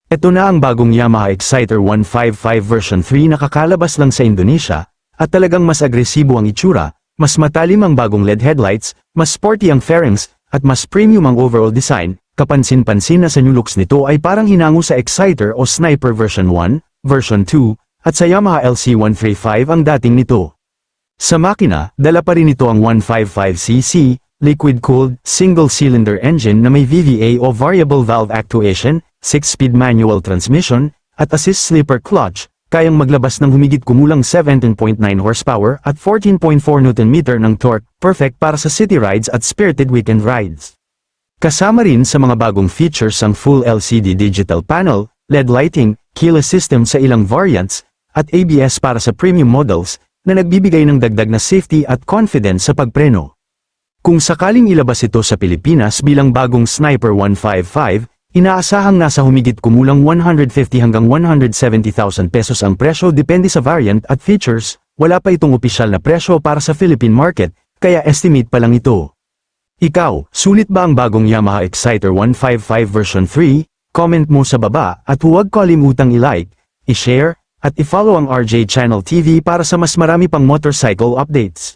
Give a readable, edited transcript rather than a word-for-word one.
Ito na ang bagong Yamaha Exciter 155 version 3 na kakalabas lang sa Indonesia, at talagang mas agresibo ang itsura, mas matalim ang bagong LED headlights, mas sporty ang fairings, at mas premium ang overall design. Kapansin-pansin na sa new looks nito ay parang hinango sa Exciter o Sniper version 1, version 2, at sa Yamaha LC135 ang dating nito. Sa makina, dala pa rin ito ang 155cc, liquid-cooled, single-cylinder engine na may VVA o variable valve actuation, 6-speed manual transmission, at assist slipper clutch, kayang maglabas ng humigit kumulang 17.9 horsepower at 14.4 Nm ng torque, perfect para sa city rides at spirited weekend rides. Kasama rin sa mga bagong features ang full LCD digital panel, LED lighting, keyless system sa ilang variants, at ABS para sa premium models, na nagbibigay ng dagdag na safety at confidence sa pagpreno. Kung sakaling ilabas ito sa Pilipinas bilang bagong Sniper 155, inaasahang nasa humigit kumulang 150 hanggang 170,000 pesos ang presyo depende sa variant at features. Wala pa itong opisyal na presyo para sa Philippine market, kaya estimate pa lang ito. Ikaw, sulit ba ang bagong Yamaha Exciter 155 version 3? Comment mo sa baba at huwag kalimutang i-like, i-share, at i-follow ang RJ Channel TV para sa mas marami pang motorcycle updates.